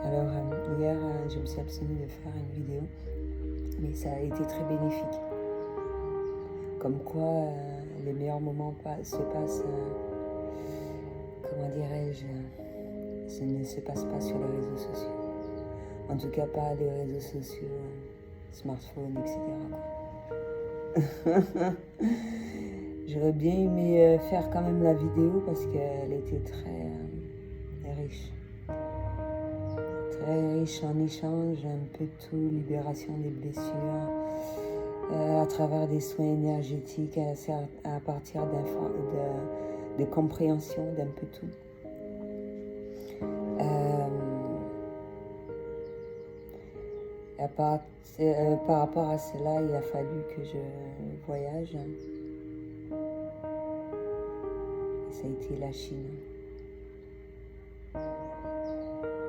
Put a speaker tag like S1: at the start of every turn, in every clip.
S1: Alors, hier, je me suis abstenue de faire une vidéo, mais ça a été très bénéfique. Comme quoi, les meilleurs moments se passent, comment dirais-je, ce ne se passe pas sur les réseaux sociaux. En tout cas, pas les réseaux sociaux, smartphones, etc. J'aurais bien aimé faire quand même la vidéo parce qu'elle était très riche. Très riche en échanges, un peu de tout, libération des blessures, à travers des soins énergétiques, à partir de compréhension d'un peu tout. Par rapport à cela, il a fallu que je voyage. Et ça a été la Chine.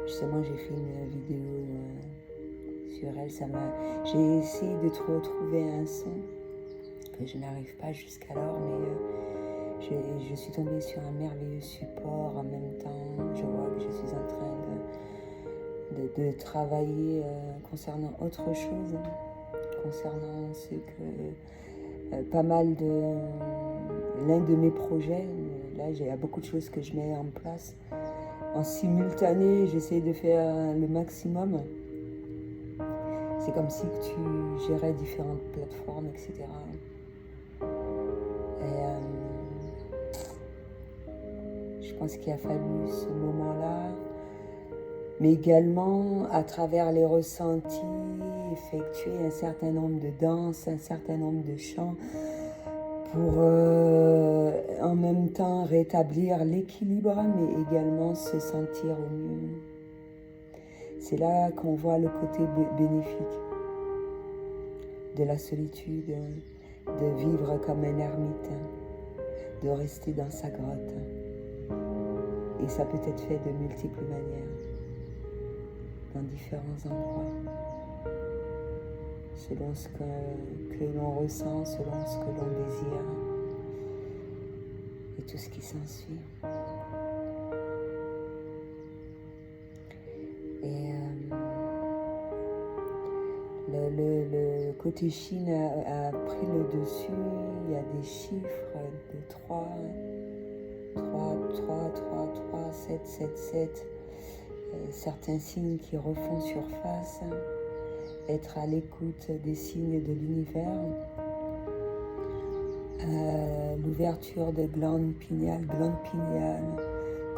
S1: Justement, j'ai fait une vidéo sur elle. J'ai essayé de retrouver un son que je n'arrive pas jusqu'alors, mais je suis tombée sur un merveilleux support. En même temps, je vois que je suis en train de travailler concernant autre chose, concernant ce que pas mal de l'un de mes projets. Là, j'ai beaucoup de choses que je mets en place. En simultané, j'essaie de faire le maximum. C'est comme si tu gérais différentes plateformes, etc. Et je pense qu'il a fallu ce moment-là, mais également à travers les ressentis, effectuer un certain nombre de danses, un certain nombre de chants pour en même temps rétablir l'équilibre, mais également se sentir au mieux. C'est là qu'on voit le côté bénéfique de la solitude, de vivre comme un ermite, de rester dans sa grotte. Et ça peut être fait de multiples manières, dans différents endroits, selon ce que l'on ressent, selon ce que l'on désire, et tout ce qui s'ensuit. Et le côté Chine a pris le dessus. Il y a des chiffres de 3, 7, 7, 7. Certains signes qui refont surface. Être à l'écoute des signes de l'univers. L'ouverture de glande pinéale,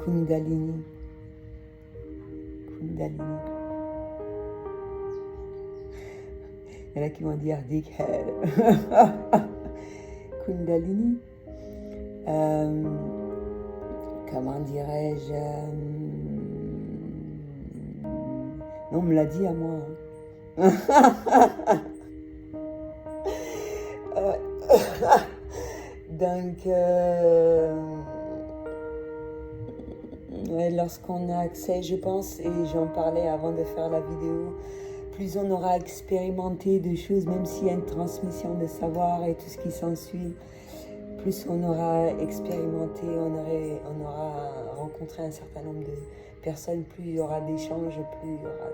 S1: Kundalini. Il y en a qui vont dire Dickhead. Kundalini. Comment dirais-je non, on me l'a dit à moi. Donc, lorsqu'on a accès, je pense, et j'en parlais avant de faire la vidéo, plus on aura expérimenté de choses, même s'il y a une transmission de savoir et tout ce qui s'ensuit, plus on aura expérimenté, on aura rencontré un certain nombre de personnes, plus il y aura d'échanges, plus il y aura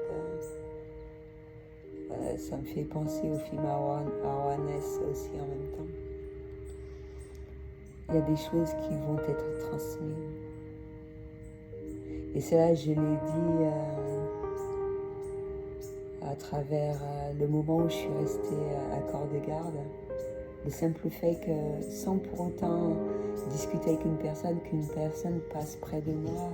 S1: de... ça me fait penser au film Awareness aussi en même temps. Il y a des choses qui vont être transmises. Et cela, je l'ai dit à travers le moment où je suis restée à corps de garde. Le simple fait que, sans pour autant discuter avec une personne, qu'une personne passe près de moi,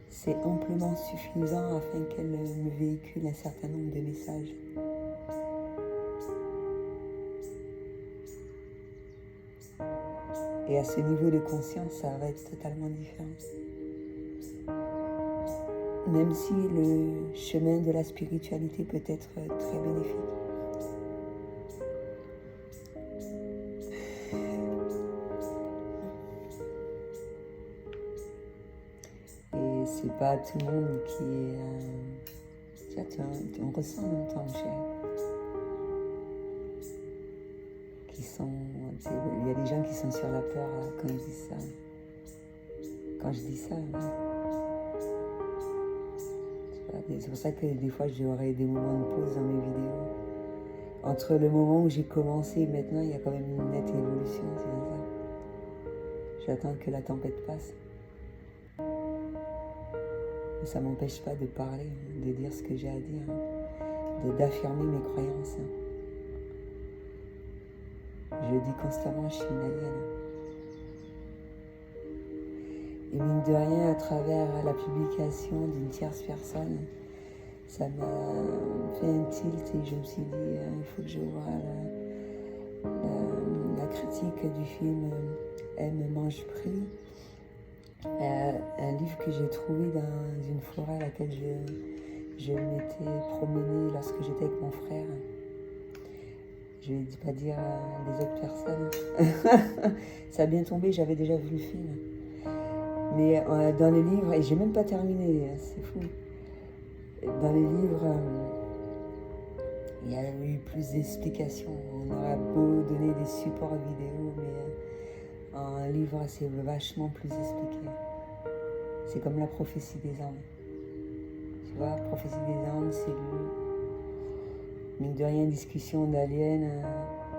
S1: c'est amplement suffisant afin qu'elle me véhicule un certain nombre de messages. Et à ce niveau de conscience, ça va être totalement différent. Même si le chemin de la spiritualité peut être très bénéfique. Et c'est pas tout le monde qui est... on ressent en même temps, cher. Il y a des gens qui sont sur la peur quand je dis ça. Quand je dis ça, hein. C'est pour ça que des fois j'aurai des moments de pause dans mes vidéos. Entre le moment où j'ai commencé et maintenant, il y a quand même une nette évolution, c'est bien ça. J'attends que la tempête passe. Mais ça ne m'empêche pas de parler, de dire ce que j'ai à dire, d'affirmer mes croyances. Je le dis constamment, je suis une alien. Et mine de rien, à travers la publication d'une tierce personne, ça m'a fait un tilt et je me suis dit, il faut que je vois la critique du film M mange pris. Un livre que j'ai trouvé dans une forêt à laquelle je m'étais promenée lorsque j'étais avec mon frère. Je ne vais pas dire les autres personnes. Ça a bien tombé, j'avais déjà vu le film. Mais dans les livres, et j'ai même pas terminé, c'est fou. Dans les livres, il y a eu plus d'explications. On aura beau donner des supports vidéo, mais un livre, c'est vachement plus expliqué. C'est comme la prophétie des Andes. Tu vois, prophétie des Andes, c'est lu. Mine de rien, discussion d'aliens.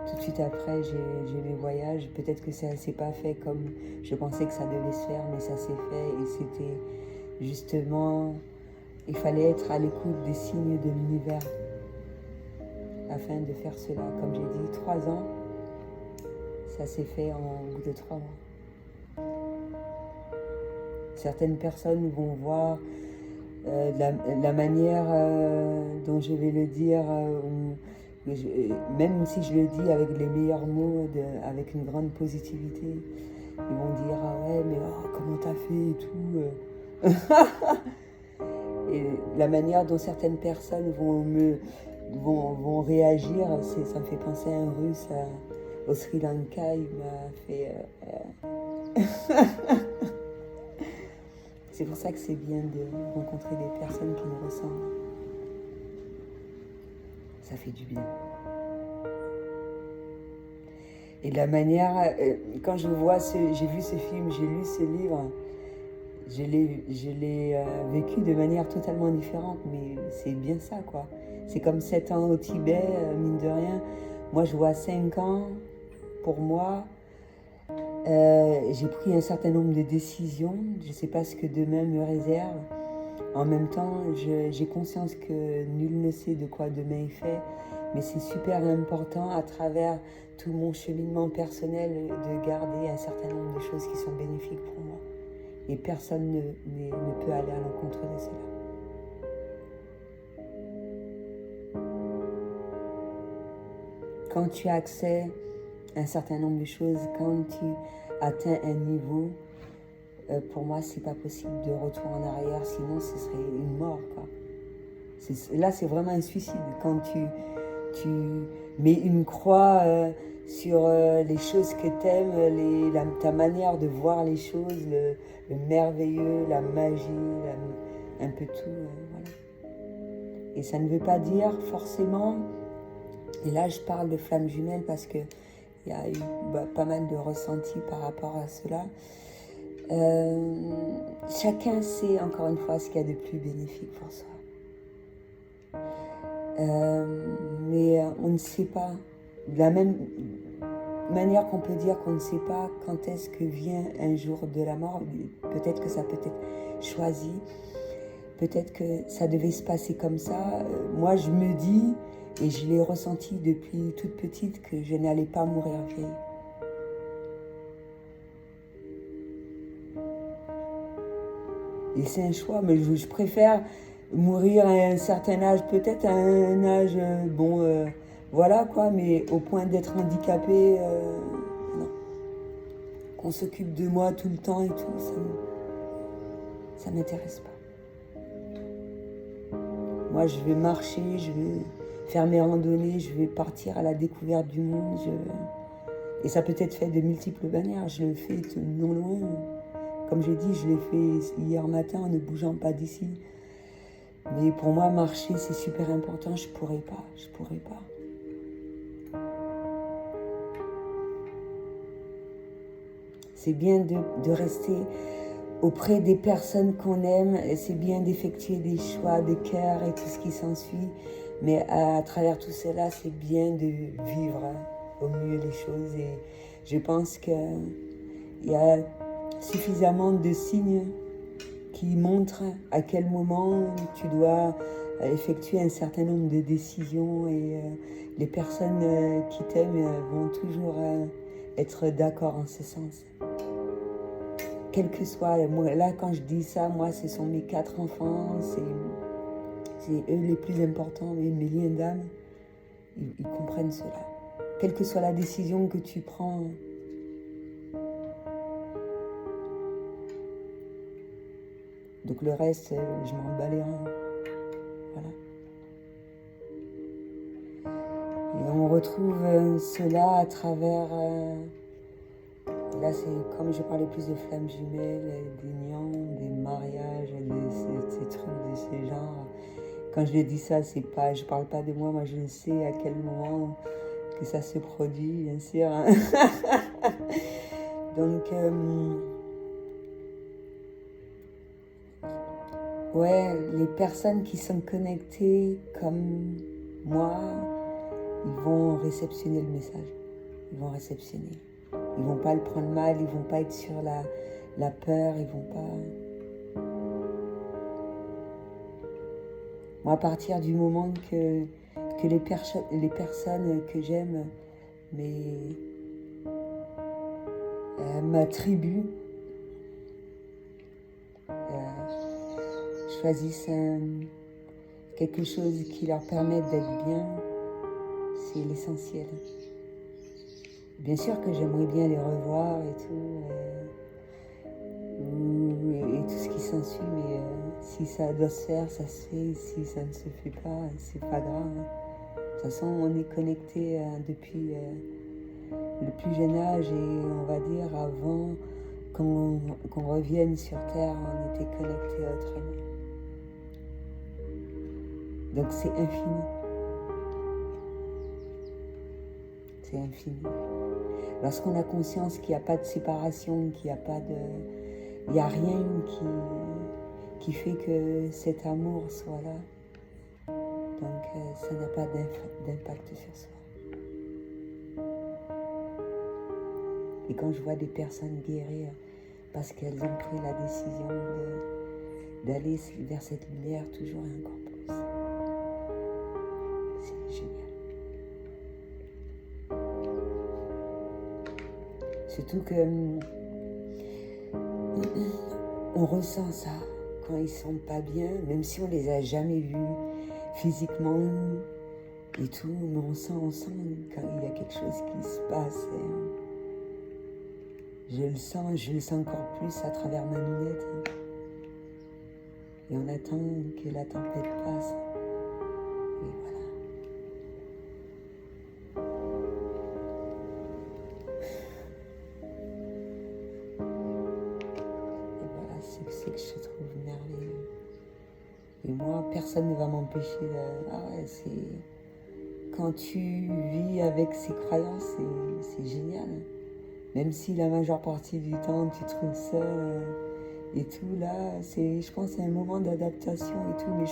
S1: Tout de suite après, j'ai mes voyages. Peut-être que ça ne s'est pas fait comme je pensais que ça devait se faire, mais ça s'est fait. Et c'était justement, il fallait être à l'écoute des signes de l'univers afin de faire cela. Comme j'ai dit, 3 ans, ça s'est fait en bout de 3 mois. Certaines personnes vont voir la manière dont je vais le dire, même si je le dis avec les meilleurs mots, avec une grande positivité, ils vont dire ah ouais mais comment t'as fait et tout. Et la manière dont certaines personnes vont réagir, ça me fait penser à un Russe au Sri Lanka, il m'a fait C'est pour ça que c'est bien de rencontrer des personnes qui nous ressemblent. Ça fait du bien. Et de la manière, quand je vois j'ai vu ce film, j'ai lu ce livre, je l'ai vécu de manière totalement différente, mais c'est bien ça, quoi. C'est comme 7 ans au Tibet, mine de rien. Moi, je vois 5 ans, pour moi, j'ai pris un certain nombre de décisions. Je ne sais pas ce que demain me réserve. En même temps, j'ai conscience que nul ne sait de quoi demain est fait. Mais c'est super important à travers tout mon cheminement personnel de garder un certain nombre de choses qui sont bénéfiques pour moi. Et personne ne peut aller à l'encontre de cela. Quand tu as accès à un certain nombre de choses, quand tu atteins un niveau, pour moi, c'est pas possible de retour en arrière, sinon ce serait une mort, quoi. Là, c'est vraiment un suicide. Quand tu mets une croix sur les choses que tu aimes, ta manière de voir les choses, le merveilleux, la magie, un peu tout, voilà. Et ça ne veut pas dire forcément, et là je parle de flammes jumelles parce qu'il y a eu pas mal de ressentis par rapport à cela. Chacun sait encore une fois ce qu'il y a de plus bénéfique pour soi. Mais on ne sait pas, de la même manière qu'on peut dire qu'on ne sait pas quand est-ce que vient un jour de la mort, peut-être que ça peut être choisi, peut-être que ça devait se passer comme ça. Moi je me dis, et je l'ai ressenti depuis toute petite, que je n'allais pas mourir vieille. Et c'est un choix, mais je préfère mourir à un certain âge, peut-être à un âge, voilà quoi, mais au point d'être handicapé, non. Qu'on s'occupe de moi tout le temps et tout, ça m'intéresse pas. Moi, je vais marcher, je vais faire mes randonnées, je vais partir à la découverte du monde. Et ça peut être fait de multiples manières, je le fais non loin. Comme j'ai dit, je l'ai fait hier matin en ne bougeant pas d'ici. Mais pour moi, marcher, c'est super important. Je pourrais pas. C'est bien de rester auprès des personnes qu'on aime, c'est bien d'effectuer des choix de cœur et tout ce qui s'ensuit, mais à travers tout cela, c'est bien de vivre au mieux les choses. Et je pense qu'il y a suffisamment de signes qui montrent à quel moment tu dois effectuer un certain nombre de décisions, et les personnes qui t'aiment vont toujours être d'accord en ce sens. Quel que soit, moi, là quand je dis ça, moi ce sont mes 4 enfants, c'est eux les plus importants, mes liens d'âme, ils comprennent cela. Quelle que soit la décision que tu prends, donc le reste, je m'en bats les reins. Voilà. Et on retrouve cela à travers... là, c'est comme je parlais plus de flammes jumelles, des nians, des mariages, ces trucs de ce genre. Quand je dis ça, c'est pas, je parle pas de moi, moi je sais à quel moment que ça se produit, bien sûr. Hein. Donc, ouais, les personnes qui sont connectées comme moi, ils vont réceptionner le message. Ils vont réceptionner. Ils vont pas le prendre mal, ils vont pas être sur la peur, ils vont pas... Moi, à partir du moment que les personnes que j'aime m'attribuent, choisissent quelque chose qui leur permet d'être bien, c'est l'essentiel. Bien sûr que j'aimerais bien les revoir et tout, et tout ce qui s'ensuit, mais si ça doit se faire, ça se fait. Si ça ne se fait pas, c'est pas grave. De toute façon, on est connectés depuis le plus jeune âge, et on va dire avant qu'on revienne sur Terre, on était connectés autrement. Donc c'est infini. C'est infini. Lorsqu'on a conscience qu'il n'y a pas de séparation, qu'il n'y a pas de... Il n'y a rien qui fait que cet amour soit là. Donc ça n'a pas d'impact sur soi. Et quand je vois des personnes guérir parce qu'elles ont pris la décision d'aller vers cette lumière toujours et encore plus, c'est génial. Surtout que on ressent ça quand ils sont pas bien, même si on les a jamais vus physiquement et tout, mais on sent quand il y a quelque chose qui se passe. Je le sens encore plus à travers ma lunette. Et on attend que la tempête passe. Et voilà. C'est que je trouve merveilleux. Et moi, personne ne va m'empêcher de... Ah ouais, c'est... Quand tu vis avec ces croyances, c'est génial. Même si la majeure partie du temps, tu te trouves seul et tout, là, je pense que c'est un moment d'adaptation et tout, mais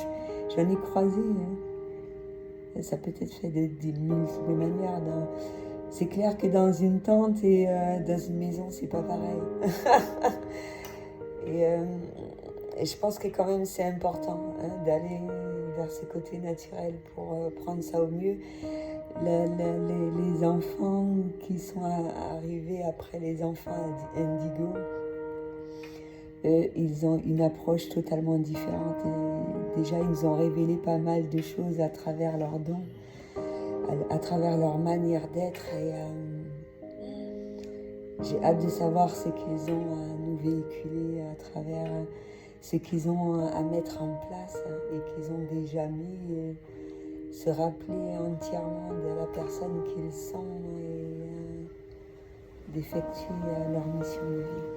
S1: j'en ai croisé. Hein. Ça peut être fait de multiples manières. C'est clair que dans une tente et dans une maison, c'est pas pareil. Et je pense que quand même c'est important d'aller vers ce côté naturel pour prendre ça au mieux. Les enfants qui sont arrivés après les enfants indigos, ils ont une approche totalement différente. Et déjà, ils nous ont révélé pas mal de choses à travers leurs dons, à travers leur manière d'être. Et j'ai hâte de savoir ce qu'ils ont à nous véhiculer à travers ce qu'ils ont à mettre en place et qu'ils ont déjà mis, se rappeler entièrement de la personne qu'ils sont et d'effectuer leur mission de vie.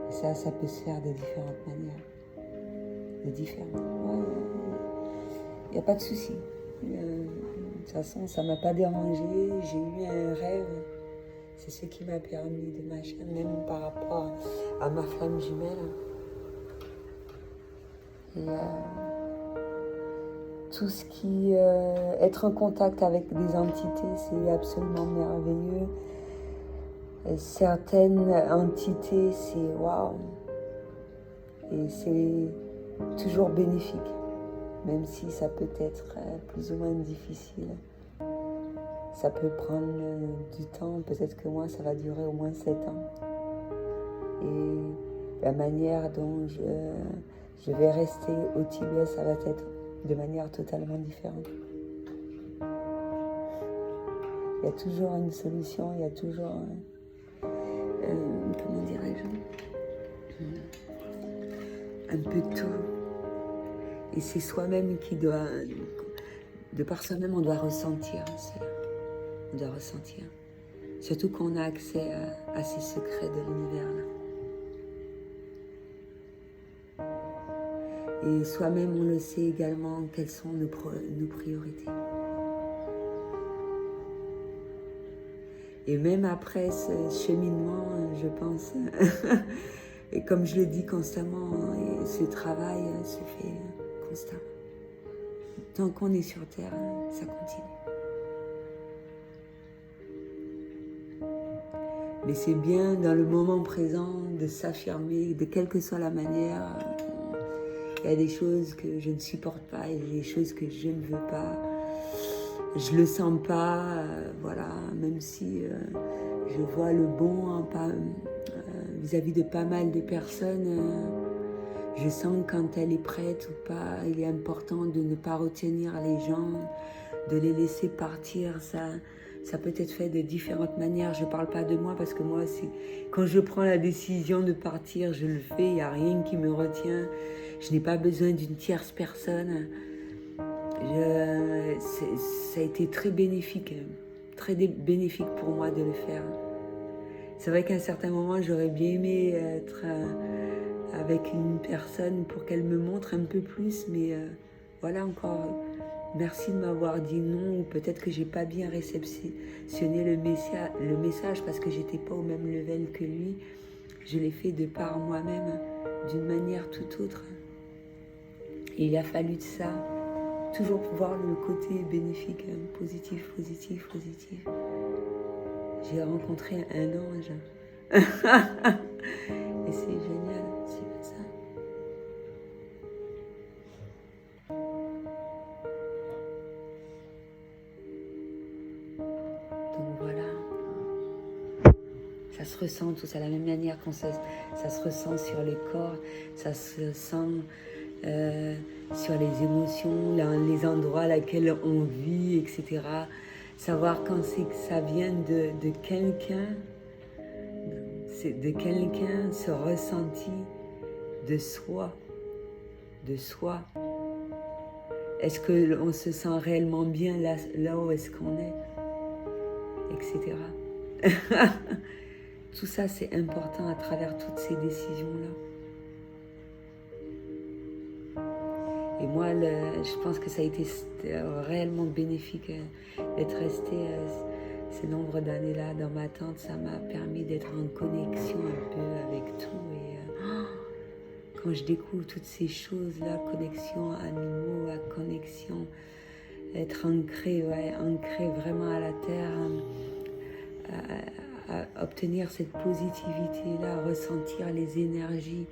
S1: Et ça peut se faire de différentes manières. Il n'y a pas de souci. toute façon, ça m'a pas dérangé. J'ai eu un rêve. C'est ce qui m'a permis de machin, même par rapport à ma flamme jumelle. Et tout ce qui... être en contact avec des entités, c'est absolument merveilleux. Et certaines entités, c'est waouh. Et c'est toujours bénéfique, même si ça peut être plus ou moins difficile. Ça peut prendre du temps, peut-être que moi, ça va durer au moins 7 ans. Et la manière dont je vais rester au Tibet, ça va être de manière totalement différente. Il y a toujours une solution, il y a toujours, comment dirais-je, un peu de tout. Et c'est soi-même qui doit, de par soi-même, on doit ressentir cela. On doit ressentir. Surtout qu'on a accès à ces secrets de l'univers-là. Et soi-même, on le sait également, quelles sont nos priorités. Et même après ce cheminement, je pense, et comme je le dis constamment, ce travail se fait constamment. Tant qu'on est sur Terre, ça continue. Mais c'est bien dans le moment présent de s'affirmer, de quelle que soit la manière. Il y a des choses que je ne supporte pas, il y a des choses que je ne veux pas. Je le sens pas, voilà, même si je vois le bon vis-à-vis de pas mal de personnes, je sens quand elle est prête ou pas. Il est important de ne pas retenir les gens, de les laisser partir. Ça peut être fait de différentes manières. Je ne parle pas de moi parce que moi, quand je prends la décision de partir, je le fais. Il n'y a rien qui me retient. Je n'ai pas besoin d'une tierce personne. Ça a été très bénéfique pour moi de le faire. C'est vrai qu'à un certain moment, j'aurais bien aimé être avec une personne pour qu'elle me montre un peu plus, mais voilà encore, merci de m'avoir dit non, ou peut-être que j'ai pas bien réceptionné le message parce que j'étais pas au même level que lui. Je l'ai fait de par moi-même, d'une manière tout autre. Et il a fallu de ça. Toujours pour voir le côté bénéfique, positif. J'ai rencontré un ange. Et c'est génial, c'est comme ça. Donc voilà. Ça se ressent tous à la même manière ça se ressent sur les corps, ça se sent sur les émotions, les endroits à lesquels on vit, etc. Savoir quand c'est que ça vient de quelqu'un, ce ressenti de soi. Est-ce qu'on se sent réellement bien là où est-ce qu'on est, etc. Tout ça, c'est important à travers toutes ces décisions-là. Et moi, je pense que ça a été réellement bénéfique d'être restée ce nombre d'années-là dans ma tente. Ça m'a permis d'être en connexion un peu avec tout. Et quand je découvre toutes ces choses-là, connexion animaux, connexion, être ancré vraiment à la terre, à obtenir cette positivité-là, ressentir les énergies,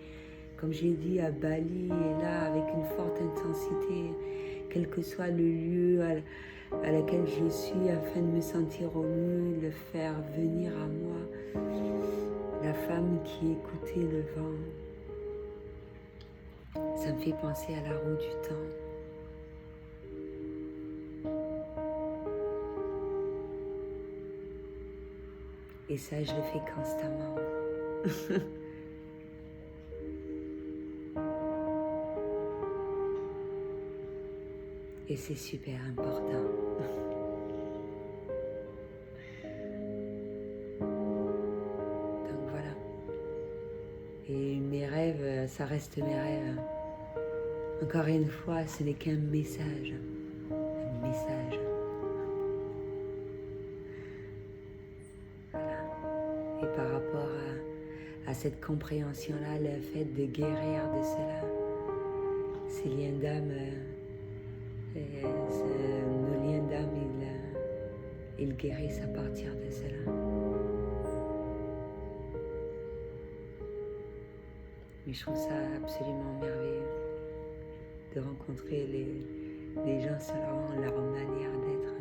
S1: comme j'ai dit, à Bali, et là, avec une forte intensité, quel que soit le lieu à laquelle je suis, afin de me sentir au mieux, le faire venir à moi, la femme qui écoutait le vent. Ça me fait penser à la roue du temps. Et ça, je le fais constamment. Et c'est super important. Donc voilà. Et mes rêves, ça reste mes rêves. Encore une fois, ce n'est qu'un message. Un message. à cette compréhension-là, le fait de guérir de cela. Ces liens d'âme, nos liens d'âme, ils guérissent à partir de cela. Mais je trouve ça absolument merveilleux de rencontrer les gens selon leur manière d'être.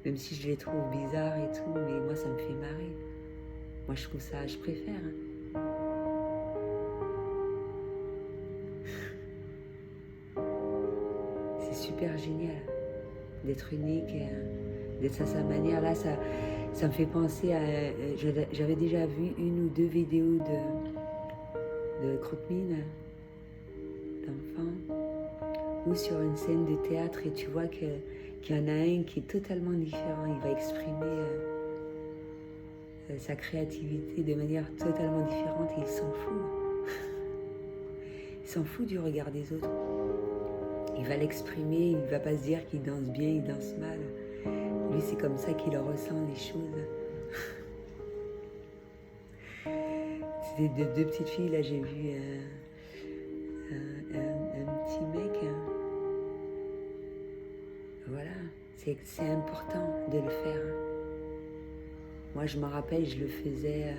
S1: Même si je les trouve bizarres et tout, mais moi ça me fait marrer. Moi je trouve ça, je préfère. C'est super génial d'être unique, d'être à sa manière. Là, ça me fait penser à... J'avais déjà vu 1 ou 2 vidéos de croque-mine d'enfants ou sur une scène de théâtre et tu vois qu'il y en a un qui est totalement différent. Il va exprimer sa créativité de manière totalement différente et il s'en fout. Il s'en fout du regard des autres. Il va l'exprimer, il ne va pas se dire qu'il danse bien, il danse mal. Lui, c'est comme ça qu'il ressent les choses. C'était 2 petites filles, là j'ai vu un petit mec. Voilà, c'est important de le faire. Moi, je me rappelle, je le faisais...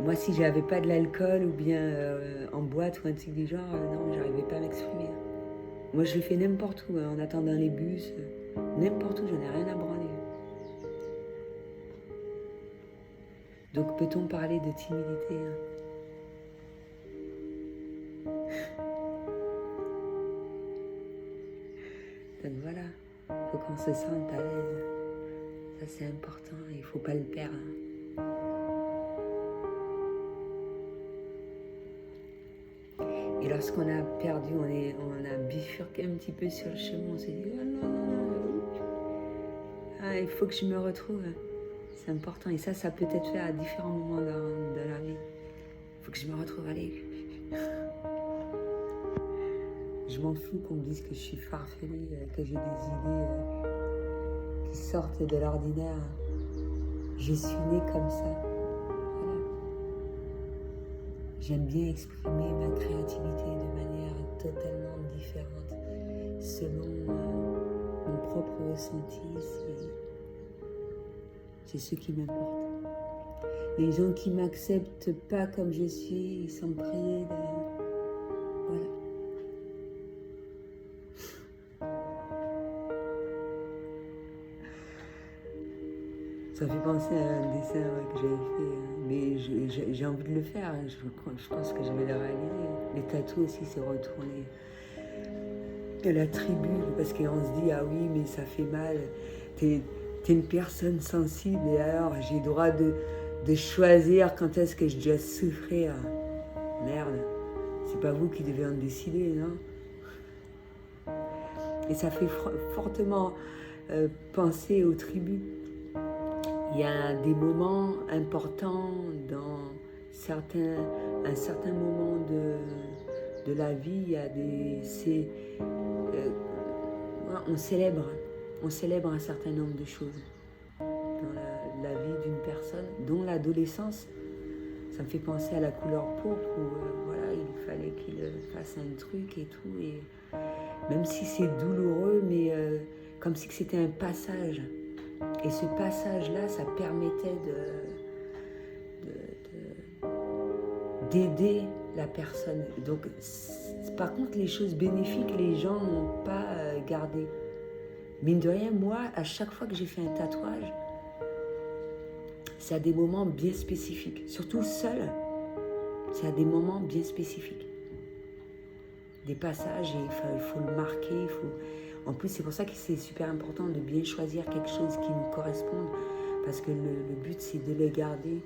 S1: moi, si j'avais pas de l'alcool ou bien en boîte ou un truc du genre, non, j'arrivais pas à m'exprimer. Moi, je le fais n'importe où, en attendant les bus, n'importe où, j'en ai rien à branler. Donc, peut-on parler de timidité Donc voilà, il faut qu'on se sente à l'aise. Ça, c'est important, il ne faut pas le perdre. Et lorsqu'on a perdu, on a bifurqué un petit peu sur le chemin, on s'est dit oh non, ah, il faut que je me retrouve. C'est important. Et ça peut être fait à différents moments de la vie. Il faut que je me retrouve. Allez. Je m'en fous qu'on me dise que je suis farfelue, que j'ai des idées qui sortent de l'ordinaire. Je suis née comme ça. Voilà. J'aime bien exprimer ma créativité de manière totalement différente, selon mon propre ressenti. C'est ce qui m'importe. Les gens qui ne m'acceptent pas comme je suis, ils sont priés de... Voilà. Ça fait penser à un dessin que j'avais fait, mais j'ai envie de le faire, je pense que je vais le réaliser. Les tatous aussi, c'est retourner de la tribu, parce qu'on se dit, ah oui, mais ça fait mal, t'es une personne sensible, et alors j'ai le droit de choisir quand est-ce que je dois souffrir. Merde, c'est pas vous qui devez en décider, non? Et ça fait fortement penser aux tribus. Il y a des moments importants dans un certain moment de la vie, il y a on célèbre un certain nombre de choses dans la vie d'une personne, dont l'adolescence. Ça me fait penser à la couleur pourpre où voilà, il fallait qu'il fasse un truc et tout, et même si c'est douloureux, mais comme si c'était un passage. Et ce passage-là, ça permettait d'aider la personne. Donc, par contre, les choses bénéfiques, les gens n'ont pas gardé. Mine de rien, moi, à chaque fois que j'ai fait un tatouage, c'est à des moments bien spécifiques. Surtout seul, c'est à des moments bien spécifiques. Des passages, et il faut le marquer, En plus, c'est pour ça que c'est super important de bien choisir quelque chose qui nous corresponde, parce que le but, c'est de le garder.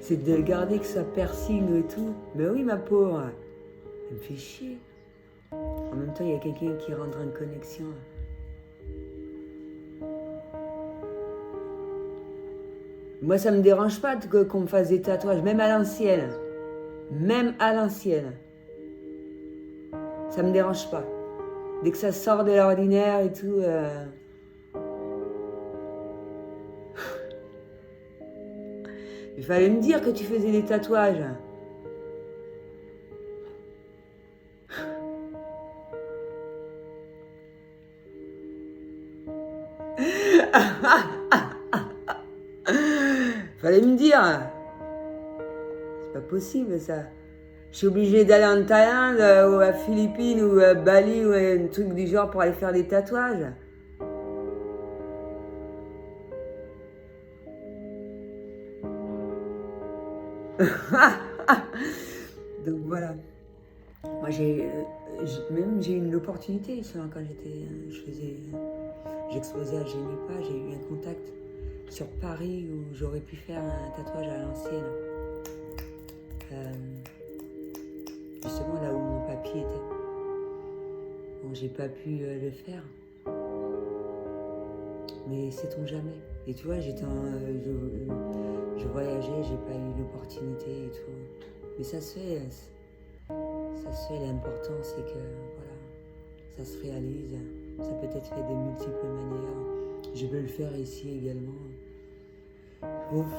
S1: C'est de le garder, que ça persigne et tout. Mais oui, ma pauvre, elle me fait chier. En même temps, il y a quelqu'un qui rentre en connexion. Moi, ça me dérange pas qu'on me fasse des tatouages, même à l'ancienne. Même à l'ancienne. Ça me dérange pas. Dès que ça sort de l'ordinaire et tout, Il fallait me dire que tu faisais des tatouages. Fallait me dire. C'est pas possible ça. Je suis obligée d'aller en Thaïlande ou à Philippines ou à Bali ou un truc du genre pour aller faire des tatouages. Donc voilà. Moi j'ai eu l'opportunité quand j'exposais à Génipa, j'ai eu un contact sur Paris où j'aurais pu faire un tatouage à l'ancienne. Justement là où mon papy était. Bon, j'ai pas pu le faire. Mais sait-on jamais. Et tu vois, je voyageais, j'ai pas eu l'opportunité et tout. Mais ça se fait. L'important c'est que voilà, ça se réalise. Ça peut être fait de multiples manières. Je peux le faire ici également.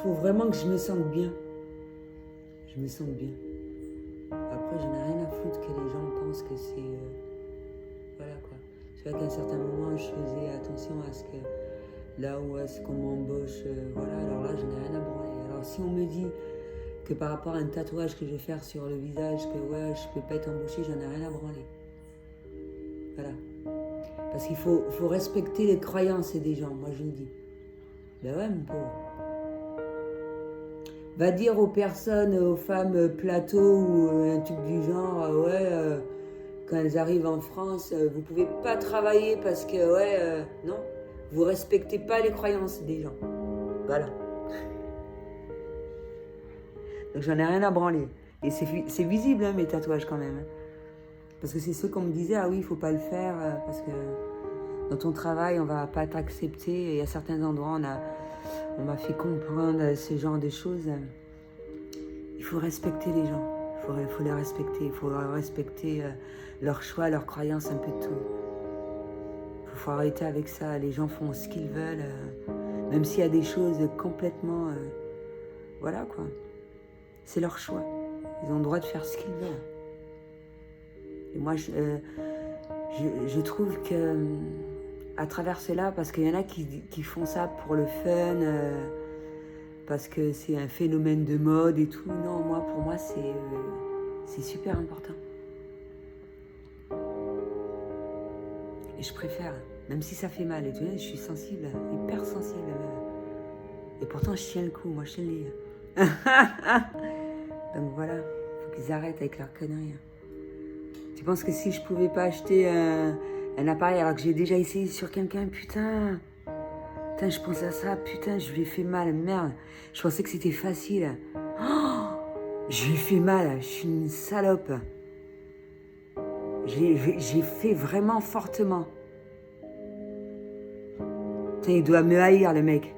S1: Faut vraiment que je me sente bien. Je me sente bien. Après, j'en ai rien à foutre que les gens pensent que c'est... voilà quoi. C'est vrai qu'à un certain moment, je faisais attention à ce que... Là où est-ce qu'on m'embauche, voilà. Alors là, j'en ai rien à branler. Alors si on me dit que par rapport à un tatouage que je vais faire sur le visage, que ouais, je peux pas être embauchée, j'en ai rien à branler. Voilà. Parce qu'il faut respecter les croyances des gens, moi je le dis. Ben ouais, mon pauvre. Va dire aux personnes, aux femmes plateau ou un truc du genre, quand elles arrivent en France, vous pouvez pas travailler parce que, non, vous respectez pas les croyances des gens. Voilà. Donc j'en ai rien à branler. Et c'est visible, hein, mes tatouages quand même. Parce que c'est ceux qu'on me disait, ah oui, il faut pas le faire, parce que dans ton travail, on va pas t'accepter. Et à certains endroits, on m'a fait comprendre ce genre de choses. Il faut respecter les gens. Il faut les respecter. Il faut respecter leurs choix, leurs croyances, un peu de tout. Il faut arrêter avec ça. Les gens font ce qu'ils veulent. Même s'il y a des choses complètement... voilà, quoi. C'est leur choix. Ils ont le droit de faire ce qu'ils veulent. Et moi, je trouve que... à travers cela, parce qu'il y en a qui font ça pour le fun, parce que c'est un phénomène de mode et tout. Non, pour moi, c'est super important. Et je préfère, même si ça fait mal. Et tu vois, je suis sensible, hyper sensible. Et pourtant, je tiens le coup, moi, je tiens le lit. Donc voilà, faut qu'ils arrêtent avec leurs conneries. Tu penses que si je pouvais pas acheter un appareil alors que j'ai déjà essayé sur quelqu'un, putain, je pense à ça, putain, je lui ai fait mal, merde. Je pensais que c'était facile. Oh, je lui ai fait mal, je suis une salope. J'ai fait vraiment fortement. Putain, il doit me haïr, le mec.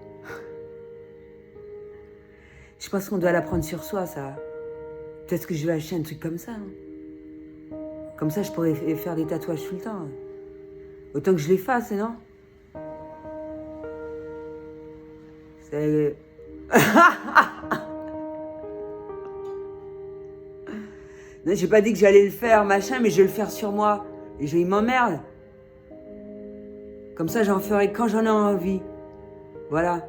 S1: Je pense qu'on doit la prendre sur soi, ça. Peut-être que je vais acheter un truc comme ça. Hein. Comme ça, je pourrais faire des tatouages tout le temps. Autant que je les fasse, non? C'est... Non, j'ai pas dit que j'allais le faire, machin, mais je vais le faire sur moi. Et il m'emmerde. Comme ça, j'en ferai quand j'en ai envie. Voilà.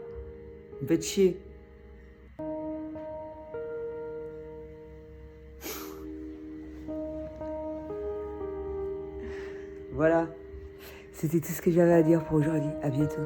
S1: Vous me faites chier. Voilà. C'était tout ce que j'avais à dire pour aujourd'hui. À bientôt.